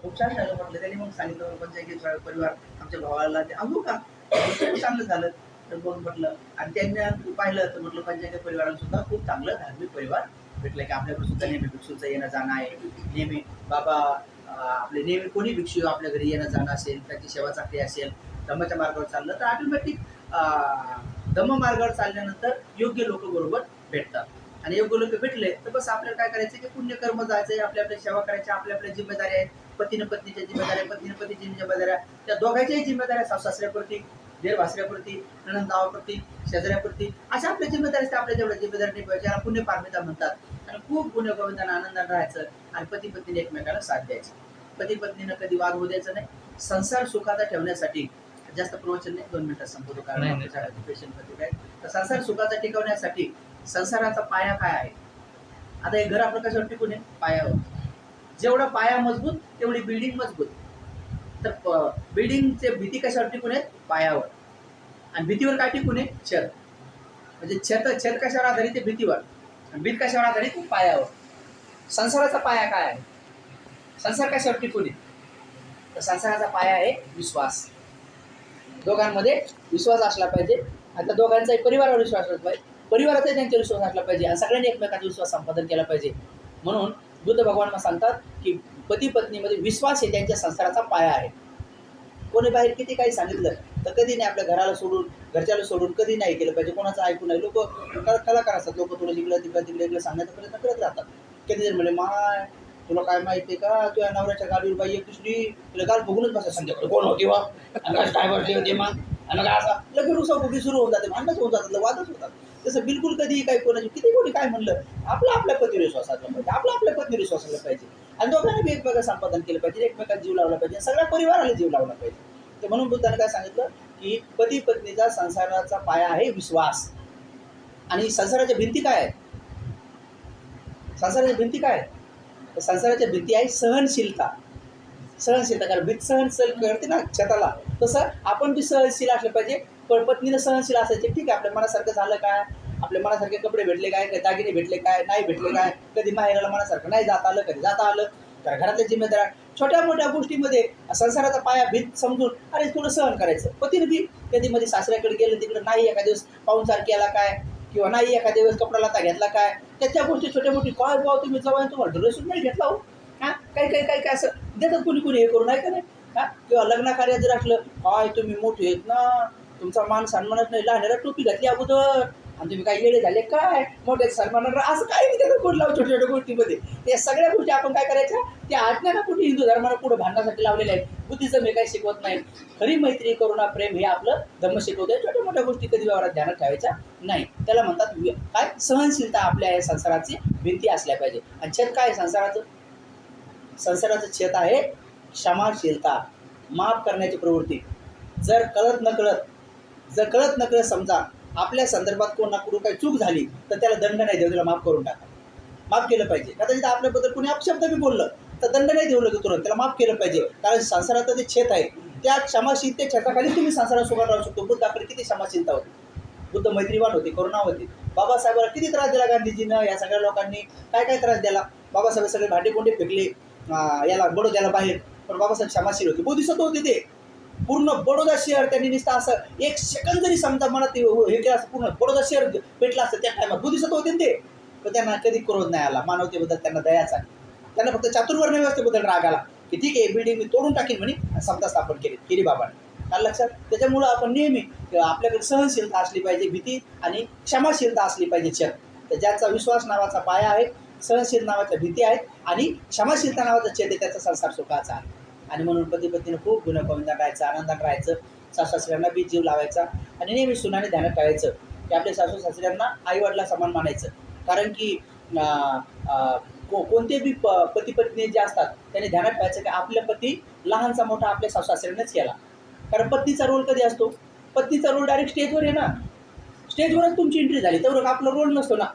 खूप छान झालं म्हटलं. त्यांनी मग सांगितलं पंचायती परिवार आमच्या भावाला ते अहो का? खूप चांगलं झालं. तर मग म्हटलं आणि त्यांनी पाहिलं तर म्हटलं पंचायती परिवाराला सुद्धा खूप चांगलं धार्मिक परिवार भेटलं, की आपल्याकडे सुद्धा नेहमी भिक्षूचं येणं जाणं आहे. नेहमी बाबा आपले नेहमी कोणी भिक्षू आपल्या घरी येणं जाणं असेल, त्याची सेवा चाकरी असेल, धम्माच्या मार्गावर चाललं तर ऑटोमॅटिक धम्म मार्गावर चालल्यानंतर योग्य लोक बरोबर भेटतात. आणि योग्य लोक भेटले तर बस आपल्याला काय करायचं की पुण्यकर्म जायचंय, आपल्या आपल्या सेवा करायच्या, आपल्या आपल्या जिम्मेदारी आहेत. पतीनं पत्नीच्या जिम्मेदाऱ्या, पत्नीनं पत्नीच्या जिम्मेदाऱ्या, त्या दोघांच्याही जिम्मेदाऱ्या सासऱ्याप्रती, देर भासऱ्याप्रती, नणंद नावाप्रती, शेजाऱ्याप्रती अशा आपल्या जिम्मेदारी असते. आपल्या जेवढ्या जिम्मेदारी निभावायच्या याला पुण्य पारमिता म्हणतात. आणि खूप गुन्हे गोविंदानं आनंदाने राहायचं आणि पती पत्नीने एकमेकाला साथ द्यायची. पती पत्नीनं कधी वाद होऊ द्यायचा नाही. संसार सुखाचा ठेवण्यासाठी जास्त प्रवचन नाही, 2 मिनिटात संपवतो कारण पेशंट काय. तर संसार सुखाचा टिकवण्यासाठी संसाराचा पाया काय आहे? आता हे घर आपलं कशावर टिकून आहे? पायावर. जेवढा पाया मजबूत तेवढी बिल्डिंग मजबूत. तर बिल्डिंगचे भीती कशावर टिकून आहेत? पायावर. आणि भीतीवर काय टिकून आहे? छत. म्हणजे छत कशावर आधारित आहे? भीतीवर. आणि भीत कशावर आधारित आहे? पायावर. संसाराचा पाया काय आहे? संसार कशावर टिकून आहे? तर संसाराचा पाया आहे विश्वास. दोघांमध्ये विश्वास असला पाहिजे. आता दोघांचाही परिवारावर विश्वास असला पाहिजे, परिवाराचाही त्यांच्यावर विश्वास असला पाहिजे आणि सगळ्यांनी एकमेकांचा विश्वास संपादन केला पाहिजे. म्हणून बुद्ध भगवान सांगतात की पती पत्नीमध्ये विश्वास हे त्यांच्या संसाराचा पाया आहे. कोणी बाहेर किती काही सांगितलं तर कधी नाही आपल्या घराला सोडून, घरच्याला सोडून कधी नाही केलं पाहिजे. कोणाचं ऐकून नाही. लोक कलाकार असतात, लोक थोडं तिकडे सांगण्याचा प्रयत्न करत राहतात. कधी जर म्हणजे माय तुला काय माहिती आहे का, तुझ्या नवऱ्याच्या गाडीवर बाई एक दुसरी तुला गाल बघूनच बसा संध्याकाळी कोण होती वा आणि काय बसले होते मग आणि काय असा लगेच रुसाफुटी सुरू होऊन जाते, भांडणच होऊन जातात, वादच होतात. तसं बिलकुल कधी काही कोणाची किती कोणी काय म्हणलं आपल्या पतीवर विश्वास असला पाहिजे, आपल्या पत्नीवर विश्वास असला पाहिजे आणि दोघांनी बी एकमेकांना संपादन केलं पाहिजे, एकमेकांना जीव लावला पाहिजे, सगळ्या परिवाराला जीव लावला पाहिजे. तर म्हणून बुद्धाने काय सांगितलं की पती पत्नीचा संसाराचा पाया आहे विश्वास. आणि संसाराच्या भिंती काय आहेत? संसाराच्या भिंती काय आहेत? तर संसाराच्या भिंती आहे सहनशीलता. सहनशीलता, कारण भीत सहनशील करते ना छताला, तसं आपण बी सहनशील असलं पाहिजे. पण पत्नीनं सहनशील असायचे. ठीक आहे, आपल्या मनासारखं झालं काय, आपल्या मनासारखे कपडे भेटले काय, दागिने भेटले काय, नाही भेटले काय, कधी माहेराला मनासारखं नाही जाता आलं, कधी जाता आलं, तर घरातल्या जिम्मेदार छोट्या मोठ्या गोष्टीमध्ये संसाराचा पाया भीत समजून अरे थोडं सहन करायचं. पतीनं बी कधी मध्ये सासऱ्याकडे गेलं तिकडे नाही एखाद्या दिवस पाहुणचार केला काय, किंवा नाही एखाद्या दिवस कपडा लता घेतला काय, त्याच्या गोष्टी छोट्या मोठी काय भाव तुम्ही जवळ तुम्हाला ड्रेस नाही घेतला हो. हां, काही असं देतात कोणी हे करून, आहे का नाही. हां, किंवा लग्न कार्यात जर असलं काय तुम्ही मोठे आहेत ना, तुमचा मान सन्मानच नाही, लहानला टोपी घातली अगोदर आणि तुम्ही काय येडे झाले काय मोठ्या सन्मानाला, असं काही नाही त्याचं कोण लावू छोट्या छोट्या गोष्टीमध्ये. त्या सगळ्या गोष्टी आपण काय करायच्या, त्या आज्ञा ना कुठे हिंदू धर्माला पुढे भांडण्यासाठी लावलेल्या आहेत. बुद्धिझम हे काही शिकवत नाही. खरी मैत्री करुणा प्रेम हे आपलं धर्म शिकवतंय. छोट्या मोठ्या गोष्टी कधी व्यवहारात ध्यानात ठेवायच्या नाही. त्याला म्हणतात काय सहनशीलता. आपल्या या संसाराची भिंती असल्या पाहिजे. आणि छत काय संसाराचं? संसाराचं छत आहे क्षमाशीलता, माफ करण्याची प्रवृत्ती. जर कळत नकळत समजा आपल्या संदर्भात कोणाकडून काही चूक झाली तर त्याला दंड नाही देऊ, त्याला माफ करून टाका. माफ केलं पाहिजे. कदाचित आपल्याबद्दल कोणी अपशब्द बी बोललं तर दंड नाही देऊ लागेल तुरंत, त्याला माफ केलं पाहिजे. कारण संसाराचं जे छत आहे त्या क्षमाशीलते छताखाली तुम्ही संसारात सुखात राहू शकतो. बुद्धाकडे किती क्षमाशीलता होती. बुद्ध मैत्रीवान होते, करुणा होती. बाबासाहेबाला किती त्रास दिला गांधीजीनं, या सगळ्या लोकांनी काय त्रास दिला. बाबासाहेब सगळे भांडे कोंडे फेकले याला बडोद्याला बाहेर, पण बाबासाहेब क्षमाशील होते. बोधिसत्व होते ते. पूर्ण बडोदा शहर त्यांनी नुसतं असं एक सेकंद जरी समजा मनात हे केलं असं पूर्ण बडोदा शहर भेटलं असतं त्या टायमात. बोधिसत्व होते ते. पण त्यांना कधी क्रोध नाही आला. मानवतेबद्दल त्यांना दयाच आली. त्यांना फक्त चातुर्वर्ण व्यवस्थेबद्दल राग आला की ठीक आहे बिल्डिंग मी तोडून टाकीन म्हणे, समता स्थापन केली बाबाने. काल लक्षात. त्याच्यामुळं आपण नेहमी आपल्याकडे सहनशीलता असली पाहिजे, भीती आणि क्षमाशीलता असली पाहिजे छत. तर ज्याचा विश्वास नावाचा पाया आहे, सहनशील नावाच्या भीती आहेत आणि क्षमाशीलता नावाचा छेद आहे, त्याचा संसार सुखाचा आहे. आणि म्हणून पती पत्नीनं खूप गुण्यागोविंदात राहायचं, आनंदात राहायचं, सासू सासऱ्यांना बी जीव लावायचा आणि नेहमी सुनाने ध्यानात ठेवायचं की आपल्या सासू सासऱ्यांना आईवडिला समान मानायचं. कारण की कोणते बी पती पत्नी जे असतात त्यांनी ध्यानात ठेवायचं की आपल्या पती लहानचा मोठा आपल्या सासू सासऱ्यांनाच केला. कारण पत्नीचा रोल कधी असतो? पत्नीचा रोल डायरेक्ट स्टेजवर आहे ना. स्टेजवरच तुमची एंट्री झाली तर आपला रोल नसतो ना.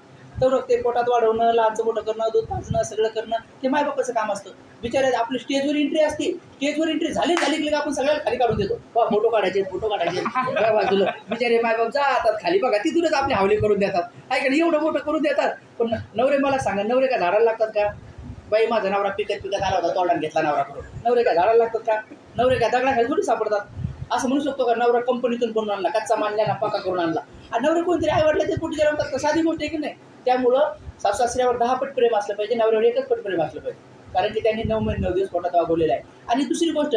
तर ते पोटात वाढवणं, लहानचं मोठं करणं, दूध पाजणं, सगळं करणं ते मायबापाचं काम असतं. बिचारे आपली स्टेजवर एंट्री असते. स्टेजवर एंट्री झाली की आपण सगळ्याला खाली काढून देतो. फोटो काढायचे बाजूला. बिचारे मायबाप जातात खाली, बघा तिथूनच आपली हावली करून देतात. काय का एवढं मोठं करून देतात. पण नवरे मला सांगा, नवरे का झाडाला लागतात का? बाई माझा नवरा पिकत आला होता, तोंडात घेतला नवरा करून. नवरे काय झाडाला लागतात का? नवरे काय दगडाखाली थोडी सापडतात? असं म्हणू शकतो का नवरा कंपनीतून बनवून आणला, कच्चा मानल्याला पक्का करून आणला? आणि नवरे कोणतरी आई-वडिलांचे कुठे जन्मतात का? साधी गोष्ट आहे की नाही? त्यामुळं सासू-सासऱ्यावर 10 पट प्रेम असलं पाहिजे, नवऱ्यावर 1च पट प्रेम असलं पाहिजे, कारण की त्यांनी 9 महिने 9 दिवस पोटात वागवलेलं आहे. आणि दुसरी गोष्ट,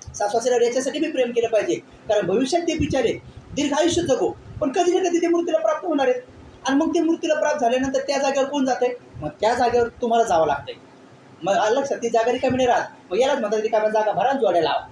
सासू-सासऱ्यावर याच्यासाठी बी प्रेम केलं पाहिजे, कारण भविष्यात ते बिचारे दीर्घ आयुष्य जगो, पण कधी ना कधी ते मृत्यूला प्राप्त होणार आहेत. आणि मग ते मृत्यूला प्राप्त झाल्यानंतर त्या जागेवर कोण जातंय? मग त्या जागेवर तुम्हाला जावं लागतंय. मग आलं लक्षात? ती जागा रिकामी नाही राहत. मग यालाच म्हणतात रिकाम्या जागा भरा जोड्या लावा.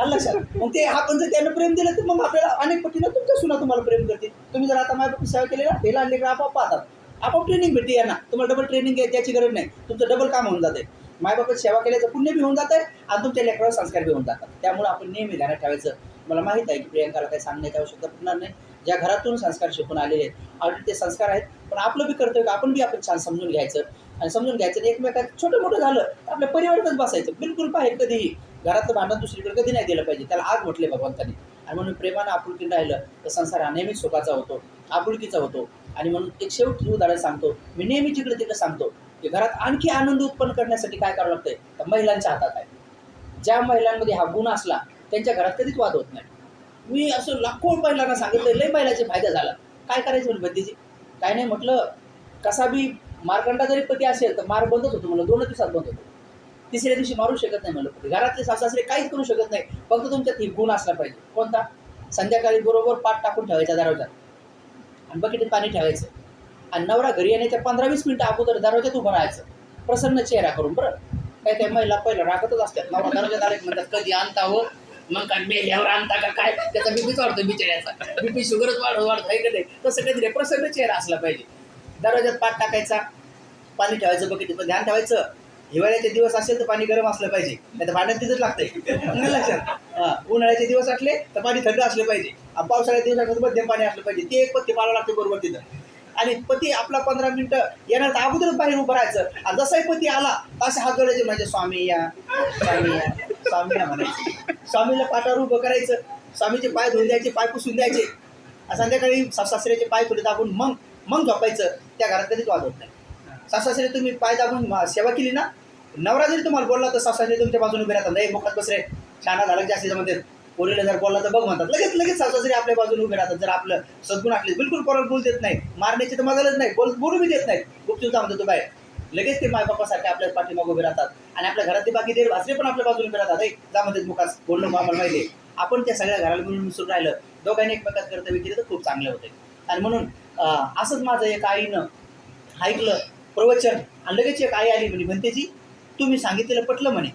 आलं लक्षात? मग ते आपण जर त्यांना प्रेम दिलं तर मग आपल्याला अनेक पटीनं तुमच्या सुना तुम्हाला प्रेम करतील. तुम्ही जर आता माझ्या सेवा केली ना, हे आणले आपोआप पाहतात, आपोआप ट्रेनिंग भेटते यांना. तुम्हाला डबल ट्रेनिंग द्यायची गरज नाही, तुमचं डबल काम होऊन जाते. मायबापाची सेवा केल्याचं पुण्य बी होऊन जातं आणि तुमच्या लेकरावर संस्कार बी होऊन जातात. त्यामुळे आपण नेहमी ध्यानात ठेवायचं. मला माहीत आहे की प्रियंकाला काही सांगण्याची आवश्यकता पडणार नाही. ज्या घरातून संस्कार शिकून आलेले आहेत, ऑलरेडी ते संस्कार आहेत, पण आपलं बी कर्तव्य का आपण छान समजून घ्यायचं आणि समजून घ्यायचं. एकमेकात छोटं मोठं झालं तर आपल्या परिवारातच बसायचं. बिलकुल बाहेर कधीही घरातलं भांडण दुसरीकडे कधी नाही दिलं पाहिजे. त्याला आग म्हटले भगवंतांनी. आणि म्हणून प्रेमानं आपुलकीनं राहिलं तर संसार हा नेहमीच सुखाचा होतो, आपुलकीचा होतो. आणि म्हणून एक शेवटी उदाहरण सांगतो, मी नेहमी जिकडे तिकडे सांगतो की घरात आणखी आनंद उत्पन्न करण्यासाठी काय करावं लागतंय तर महिलांच्या हातात आहे. ज्या महिलांमध्ये हा गुण असला त्यांच्या घरात कधीच वाद होत नाही. मी असं लाखो महिलांना सांगितलं, लई महिलाचे फायदा झाला. काय करायचं म्हणून भतीजी? काय नाही म्हटलं, कसा बी मारकंडा जरी पती असेल तर मार बंदच होतो म्हणलं, 2 दिवसात बंद होतो. तिसऱ्या दिवशी मारू शकत नाही म्हणलं पती. घरातले सासू-सासरे काहीच करू शकत नाही, फक्त तुमच्यात ही गुण असला पाहिजे. कोणता? संध्याकाळी बरोबर पाठ टाकून ठेवायचा दरवाजात आणि बकेटीत पाणी ठेवायचं आणि नवरा घरी येण्याच्या 15-20 मिनिटं अगोदर दरवाजात उभं राहायचं प्रसन्न चेहरा करून. बरं काय महिला पहिलं रागतच असतात, नवरा दरवाजात आले म्हणतात कधी आणता हो, मग काय मेल्यावर आणता का काय? त्याचा बीपीच वाढतो बिचाऱ्याचा, बीपी शुगरच वाढत आहे का नाही? तसं कधी नाही, प्रसन्न चेहरा असला पाहिजे. दरवाजात पाठ टाकायचा, पाणी ठेवायचं बकेटीत, पण ध्यान ठेवायचं हिवाळ्याचे दिवस असेल तर पाणी गरम असलं पाहिजे, नाही तर भांड्यात तिथंच लागतंय लक्षात. उन्हाळ्याचे दिवस असले तर पाणी थंड असलं पाहिजे, पावसाळ्याचे दिवस असले तर मध्यम पाणी असलं पाहिजे. ते एक पत्ती पाळावं लागते बरोबर तिथं. आणि पती आपला 15 मिनिटं येणार तर अगोदरच बाहेर उभं राहायचं आणि जसाही पती आला असे हात जोडायचे, म्हणजे स्वामी या, स्वामी या, स्वामी या म्हणायचं. स्वामीला पाठावर उभं करायचं, स्वामीचे पाय धुवून द्यायचे, पाय पुसून द्यायचे. संध्याकाळी सासऱ्याचे पाय थोडे दाबून मग झोपायचं. त्या घरात कधीच वाद होत नाही. सासरे तुम्ही पाय दाबून सेवा केली ना, नवरा जरी तुम्हाला बोलला तर सासरे तुमच्या बाजूने उभे राहतात. नाही मुखात बस रे, छान झालं जास्तीचं म्हणतात. पोरीला जर बोलला तर बघ म्हणतात, लगेच सासरे आपल्या बाजूने उभे राहतात. जर आपलं सद्गुण असले बिलकुल पोराला बोलू देत नाही, मारण्याची तर मजालच नाही, बोलू बी देत नाही, गुपचूप म्हणतो तो बाहेर. लगेच ते मायबापासारखे आपल्या पाठीमागे उभे राहतात आणि आपल्या घरातले बाकी देर भासरे पण आपल्या बाजूने उभे राहतात. जा म्हणतात मुखास बोलणं आम्हाला माहिती आहे. आपण त्या सगळ्या घराला मिळून मिसळून राहिलं, दोघांनी एकमेकात कर्तव्य केलं तर खूप चांगले होते. आणि म्हणून असंच माझं एक आईनं ऐकलं प्रवचन आणि लगेच एक आई आली म्हणते जी तुम्ही सांगितलेलं पटलं म्हणे,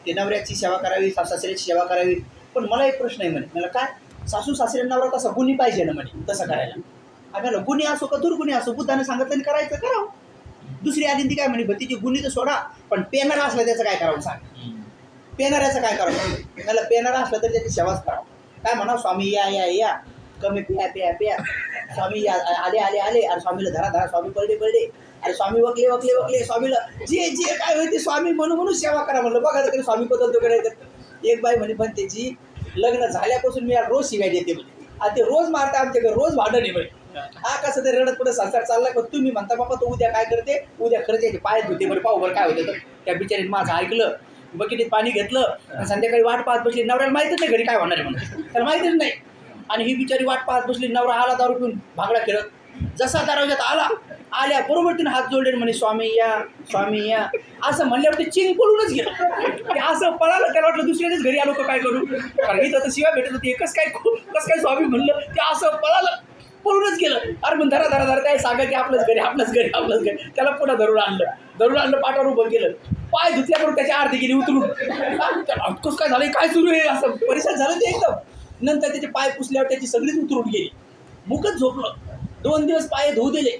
ते नवऱ्याची सेवा करावी, सासऱ्याची सेवा करावी. पण मला एक प्रश्न आहे म्हणे, मला काय सासू सासऱ्या नवरा तसा गुणी पाहिजे ना म्हणे तसं करायला. आपल्याला गुणी असो का दुर्गुणी असो, बुद्धाने सांगितलं करायचं करावं. दुसरी आली ती काय म्हणे, भतीची गुणी तर सोडा, पण पेनारा असला त्याचं काय करावं सांग. पेनाऱ्याचं काय करावं? मला पेनारा असलं तर त्याची सेवाच करावं. काय म्हणा, स्वामी या या या, कमी प्या प्या प्या, स्वामी आले आले आले, अरे स्वामीला धरा, स्वामी पडले, अरे स्वामी वकले, स्वामीला जे काय होते स्वामी म्हणून सेवा करा म्हणलं. बघा तरी स्वामी बदलतो करायचं. एक बाई म्हणे पण त्याची लग्न झाल्यापासून मी रोज शिव्या देते म्हणे, आणि ते रोज मारते आमच्याकडे, रोज भांडण आहे म्हणे. हा कसं ते रडत पुढे संसार चाललाय, पण तुम्ही म्हणता बाबा तो उद्या काय करते, उद्या खरंच याचे पाय धुते बरं, पाहू बरं काय होतं. तर त्या बिचारीने माझं ऐकलं, बकेटीत पाणी घेतलं आणि संध्याकाळी वाट पाहत बसली. नवऱ्याला माहितीच नाही घरी काय होणार आहे म्हणून, त्याला माहितीच नाही. आणि ही बिचारी वाट पाहत बसली. नवरा आला दारू पिऊन भांगडा खेळत, जसा दरवाजात आल्या बरोबर तिने हात जोडले म्हणे, स्वामी या असं म्हणल्यावर ते चिंग पळूनच गेलं. ते असं पळालं, त्याला वाटलं दुसऱ्याच घरी आलो का काय करू, कारण इथं तर शिवाय भेटत होती. कसं काय स्वामी म्हणलं, ते असं पळूनच गेलं. अरे मग धरा काय सांगा की आपलंच घरी. त्याला पुन्हा धरून आणलं, पाठावर उभं केलं. पाय धुतल्याबरोबर त्याची आरती गेली उतरून. कसं काय झालं, काय सुरू आहे, असं परिसर झालं ते एकदम. नंतर त्याचे पाय पुसल्यावर त्याची सगळीच उतरून गेली. मुकच झोपलं. 2 दिवस पाय धुऊ दिले.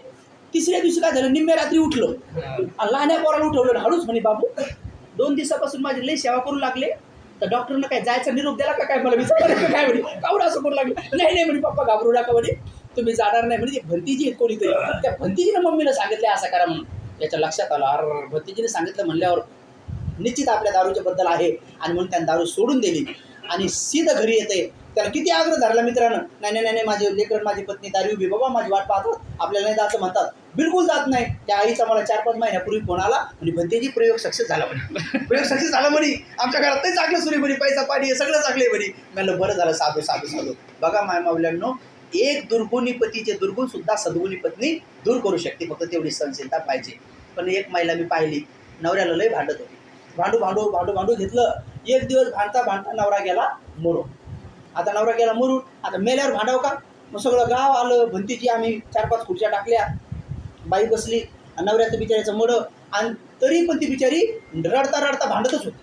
तिसऱ्या दिवशी काय झालं, निम्म्या रात्री उठलं आणि लहान्या पोराला उठवलं. हळूच म्हणे, बाबू 2 दिवसापासून माझी लई सेवा करू लागले, तर डॉक्टरनं काय जायचा निरोप दिला का काय, मला विचारलं काय म्हणे, कावडं असं करू लागलं. नाही म्हणे पप्पा घाबरू नका म्हणे, तुम्ही जाणार नाही म्हणे. भंतीजी आहेत कोणीतरी, त्या भंतीजीनं मम्मीला सांगितलं असं करा म्हणून. याच्या लक्षात आलं, भंतीजीने सांगितलं म्हणल्यावर निश्चित आपल्या दारूच्या बद्दल आहे, आणि म्हणून त्यानं दारू सोडून दिली. आणि सीधं घरी येते. त्याला किती आग्रह धरला मित्रानं, नाही नाही नाही माझे लेकर माझी पत्नी दारी उभी, बाबा माझी वाट पाहतात, आपल्याला नाही जायचं म्हणतात, बिलकुल जात नाही. त्या आईचा मला 4-5 महिन्यापूर्वी फोन आला आणि भंतेजी प्रयोग सक्सेस झाला म्हणे, प्रयोग सक्सेस झाला म्हणे, आमच्या घरात नाही चांगलं सुरू म्हणे, पैसा पाणी हे सगळं चांगले म्हणे. म्हणलं बरं झालं, साधू साधू साधू. बघा माय मावल्यांनो, एक दुर्गुणी पतीचे दुर्गुण सुद्धा सद्गुणी पत्नी दूर करू शकते, फक्त तेवढी सहनशीलता पाहिजे. पण एक महिला मी पाहिली, नवऱ्याला लय भांडत होती, भांडू भांडू भांडू भांडू घेतलं. एक दिवस भांडता भांडता नवरा गेला मरून. आता नवरा गेला मरून, आता मेल्यावर भांडाव का? मग सगळं गाव आलं, भंतीची आम्ही 4-5 खुर्च्या टाकल्या, बाई बसली, नवऱ्याचं बिचाऱ्याचं मडं, आणि तरी पण ती बिचारी रडता रडता भांडतच होती.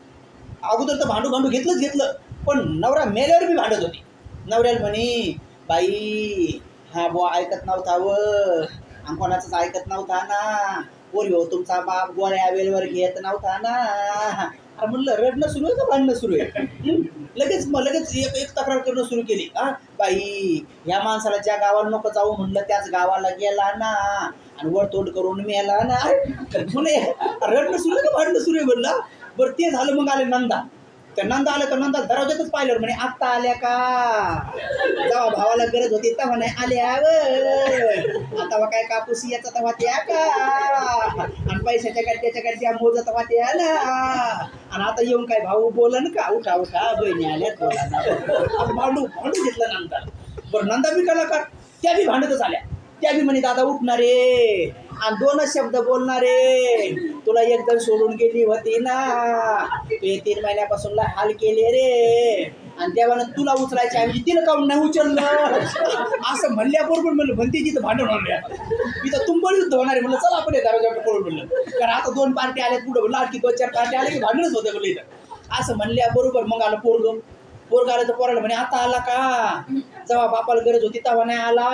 अगोदर तर भांडू भांडू घेतलं, पण नवरा मेल्यावर बी भांडत होती. नवऱ्याला म्हणे, बाई हा बुवा ऐकत नव्हता व, आणि कोणाचंच ऐकत नव्हता ना, पोरी हो तुमचा बाप गोळ्या वेळेवर घेत नव्हता ना. अरे म्हणलं रडणं सुरू आहे का भांडणं सुरू आहे? लगेच एक तक्रार करणं सुरू केली. हा बाई, ह्या माणसाला ज्या गावाला नको जाऊ म्हणलं त्याच गावाला गेला ना, आणि वर तोंड करून मेला ना. म्हणे रडणं सुरू आहे का भांडणं सुरू आहे म्हणलं. बरं ते झालं. मग आले नंदा. त्या नंदा आलं तर नंदा दरवाज्यातच पाहिलं, म्हणे आत्ता आल्या का, जेव्हा भावाला गरज होती तेव्हा नाही आल्या व, आता काय कापूस याचा तेव्हा त्या का, आणि पैशाच्या गड्ड्याच्या मोजत तेव्हा ते आला, आणि आता येऊन काय भाऊ बोलन का, उठा उठा बहिणी आल्यात बोला ना. भांडू घेतलं नंदा. बरं नंदा बी कलाकार, त्या बी भांडतच आल्या. त्या बी म्हणे दादा उठणारे, आणि 2च शब्द बोलणारे, तुला एकदम सोडून गेली होती ना, ते 3 महिन्यापासून हाल केले रे, आणि तेव्हा तुला उचलायचे ऐवजी तिला काऊन नाही उचललं. असं म्हणल्याबरोबर म्हणलं भंतीची तर भांडण होणार, इथं तुंबळ युद्ध होणार आहे. म्हणलं चला आपण दरवाजा पळून म्हणलं, कारण आता 2 पार्टी आल्या पुढं, म्हणलं आणखी 2-4 पार्टी आल्या की भांडणच होतं म्हणलं इथं. असं म्हणल्याबरोबर मग आलं पोरग आलं तर पोराला म्हणे आता आला का, जेव्हा बापाला गरज होती तेव्हा नाही आला,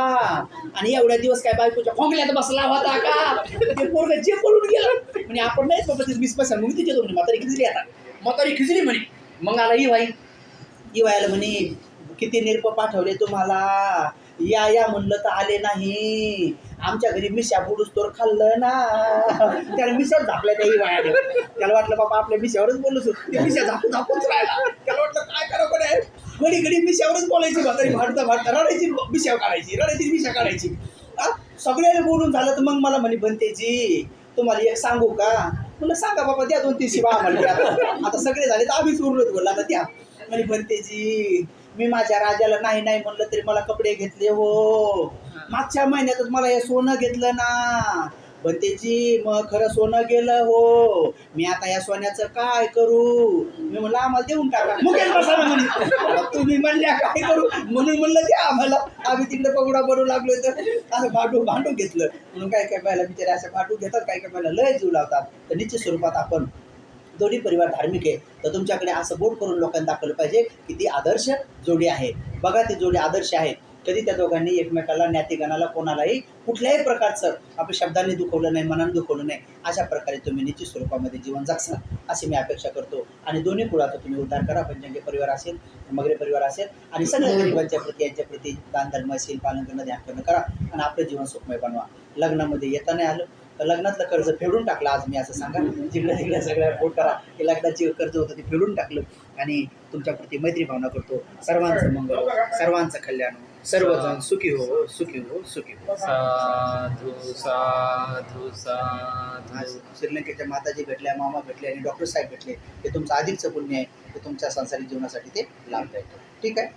आणि एवढ्या दिवस काय बायकोच्या खोंगल्यात बसला होता का. ते पोरग जे पळून गेलं म्हणजे आपण नाहीच बाबा ते 20 पैसा मग तिथे म्हणे म्हातारी खिचली. आता म्हातारी खिचली म्हणे. मग आला इवायला म्हणे किती निरप पाठवले तुम्हाला, या म्हणलं तर आले नाही, आमच्या घरी मिशा बुडूस तोर खाल्लं ना. त्याला मिशावर झापल्या त्या इवायाने. त्याला वाटलं बाबा आपल्या मिशावरच बोललो, ते मिशा झापूच राहिला. त्याला वाटलं काय करा पण आहे, घडी मिशावरच बोलायची. म्हातारी भांडता रडायची, मिशावर काढायची, मिशा काढायची. सगळ्याला बोलून झालं तर मग मला म्हणे बनतेजी तुम्हाला एक सांगू का. म्हणलं सांगा बाबा, द्या 2-3 शिवा आम्हाला. आता सगळे झाले तर आम्हीच उरलोच बोलला. आता त्या म्हणे बनतेजी मी माझ्या राजाला नाही नाही म्हणलं तरी मला कपडे घेतले हो, मागच्या महिन्यातच मला हे सोनं घेतलं ना. बनतेजी मग खरं सोनं गेलं हो, मी आता या सोन्याचं काय करू. मी म्हणलं आम्हाला देऊन टाका. मुकेश बसा म्हणे, तुम्ही म्हणल्या काय करू म्हणून म्हणलं द्या आम्हाला, आम्ही तिकडे पगडा बनवू लागलो. तर असं भांडू घेतलं म्हणून काय बायला बिचारे असं भांडू घेतात, काय बायला लय जीव लावतात. तर निश्चित स्वरूपात आपण दोन्ही परिवार धार्मिक आहे, तर तुमच्याकडे असं बोट करून लोकांना दाखवलं पाहिजे की ती आदर्श जोडी आहे. बघा ती जोडी आदर्श आहे. कधी त्या दोघांनी एकमेकाला ज्ञातिगणाला कोणालाही कुठल्याही प्रकारचं आपल्या शब्दांनी दुखवलं नाही, मनाने दुखवलं नाही. अशा प्रकारे तुम्ही निश्चित स्वरूपामध्ये जीवन जगसाल अशी मी अपेक्षा करतो. आणि दोन्ही कुळाचा तुम्ही उद्धार करा. पंचंगी परिवार असेल, मगरे परिवार असेल, आणि सगळ्या गरिबांच्या प्रती यांच्या प्रती दान धर्मशील पालन करणं, ध्यान करणं करा, आणि आपलं जीवन सुखमय बनवा. लग्नामध्ये येता नाही आलं तर लग्नातलं कर्ज फेडून टाकलं आज मी असं सांगा. जिकडे सगळ्या बोट करा की लग्नाची कर्ज होतं ते फेडून टाकलं, आणि तुमच्याप्रती मैत्री भावना करतो. सर्वांचं मंगळ, सर्वांचं कल्याण, सर्वजण सुखी हो, सुखी हो, सुखी हो. साधू साधू साधू. आज श्रीलंकेच्या माताजी भेटल्या, मामा भेटले, आणि डॉक्टर साहेब भेटले. हे तुमचं अधिकचं पुण्य आहे, ते तुमच्या संसारिक जीवनासाठी ते लाभदायक आहे. ठीक आहे.